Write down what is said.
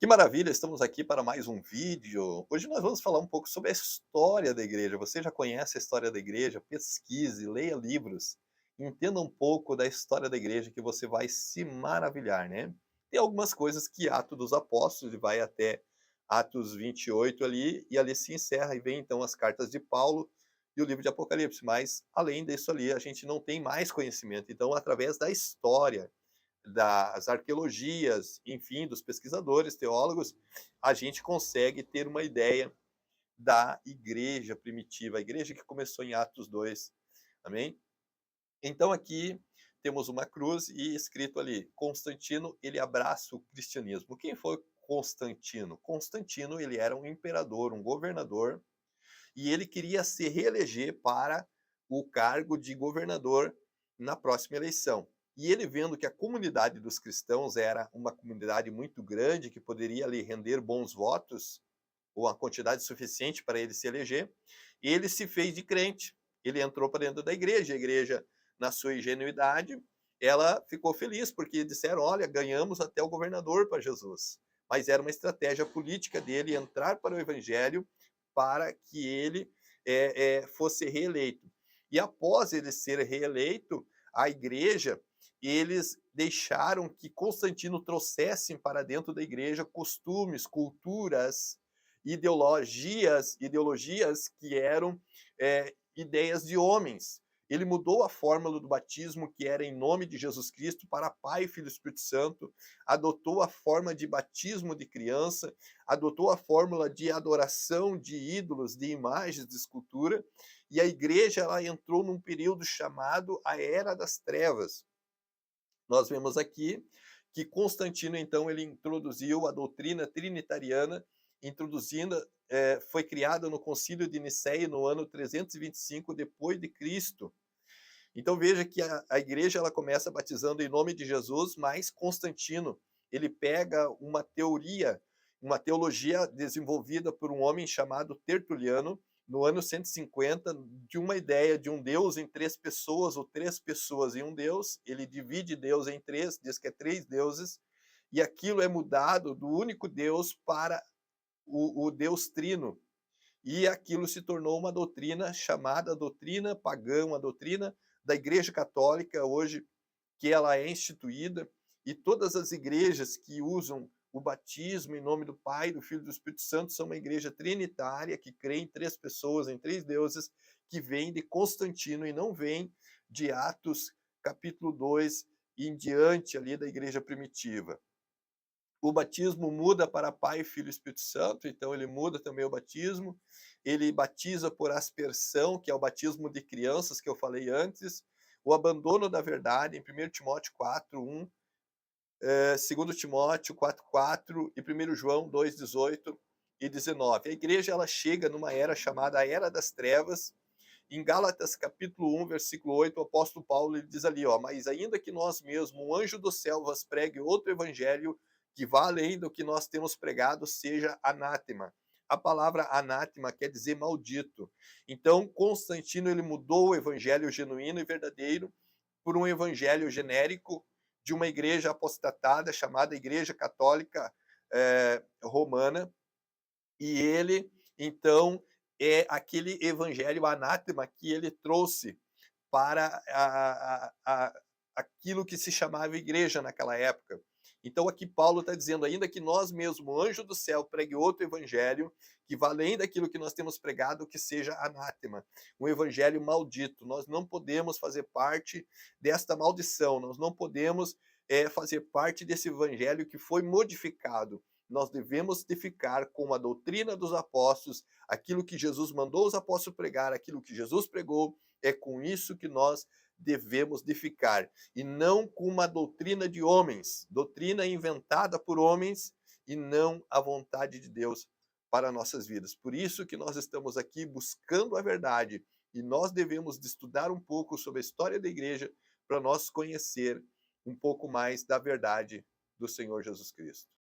Que maravilha, estamos aqui para mais um vídeo. Hoje nós vamos falar um pouco sobre a história da igreja. Você já conhece a história da igreja? Pesquise, leia livros, entenda um pouco da história da igreja que você vai se maravilhar, né? Tem algumas coisas que Atos dos Apóstolos, ele vai até Atos 28 ali, e ali se encerra e vem então as cartas de Paulo e o livro de Apocalipse. Mas além disso ali, a gente não tem mais conhecimento. Então, através da história, das arqueologias, enfim, dos pesquisadores, teólogos, a gente consegue ter uma ideia da igreja primitiva, a igreja que começou em Atos 2, amém? Então aqui temos uma cruz e escrito ali, Constantino, ele abraça o cristianismo. Quem foi Constantino? Constantino, ele era um imperador, um governador, e ele queria se reeleger para o cargo de governador na próxima eleição. E ele vendo que a comunidade dos cristãos era uma comunidade muito grande, que poderia lhe render bons votos, ou a quantidade suficiente para ele se eleger, ele se fez de crente. Ele entrou para dentro da igreja, a igreja, na sua ingenuidade, ela ficou feliz, porque disseram, olha, ganhamos até o governador para Jesus. Mas era uma estratégia política dele entrar para o evangelho para que ele fosse reeleito. E após ele ser reeleito, a igreja, eles deixaram que Constantino trouxessem para dentro da igreja costumes, culturas, ideologias que eram ideias de homens. Ele mudou a fórmula do batismo, que era em nome de Jesus Cristo, para Pai, Filho e Espírito Santo, adotou a forma de batismo de criança, adotou a fórmula de adoração de ídolos, de imagens, de escultura, e a igreja ela entrou num período chamado a Era das Trevas. Nós vemos aqui que Constantino, então, ele introduziu a doutrina trinitariana, introduzindo, foi criada no Concílio de Nicéia no ano 325 depois de Cristo. Então veja que a igreja ela começa batizando em nome de Jesus, mas Constantino, ele pega uma teologia desenvolvida por um homem chamado Tertuliano, no ano 150, de uma ideia de um Deus em três pessoas, ou três pessoas em um Deus. Ele divide Deus em três, diz que é três deuses, e aquilo é mudado do único Deus para o Deus Trino. E aquilo se tornou uma doutrina chamada doutrina pagã, uma doutrina da Igreja Católica hoje, que ela é instituída, e todas as igrejas que usam o batismo em nome do Pai, do Filho e do Espírito Santo são uma igreja trinitária, que crê em três pessoas, em três deuses, que vem de Constantino e não vem de Atos capítulo 2 e em diante ali da igreja primitiva. O batismo muda para Pai, Filho e Espírito Santo, então ele muda também o batismo. Ele batiza por aspersão, que é o batismo de crianças que eu falei antes. O abandono da verdade, em 1 Timóteo 4:1, 2 Timóteo 4:4 e 1 João 2:18 e 19. A igreja ela chega numa era chamada a Era das Trevas. Em Gálatas capítulo 1, versículo 8, o apóstolo Paulo ele diz ali, ó, mas ainda que nós mesmos, um anjo do céu vos pregue outro evangelho que vá além do que nós temos pregado, seja anátema. A palavra anátema quer dizer maldito. Então, Constantino ele mudou o evangelho genuíno e verdadeiro por um evangelho genérico de uma igreja apostatada chamada Igreja Católica Romana, e ele, então, é aquele evangelho anátema que ele trouxe para aquilo que se chamava igreja naquela época. Então aqui Paulo está dizendo, ainda que nós mesmo, anjo do céu, pregue outro evangelho, que vá além daquilo que nós temos pregado, que seja anátema, um evangelho maldito. Nós não podemos fazer parte desta maldição, nós não podemos fazer parte desse evangelho que foi modificado. Nós devemos ficar com a doutrina dos apóstolos, aquilo que Jesus mandou os apóstolos pregar, aquilo que Jesus pregou, é com isso que nós devemos de ficar, e não com uma doutrina de homens, doutrina inventada por homens, e não a vontade de Deus para nossas vidas. Por isso que nós estamos aqui buscando a verdade, e nós devemos de estudar um pouco sobre a história da igreja, para nós conhecer um pouco mais da verdade do Senhor Jesus Cristo.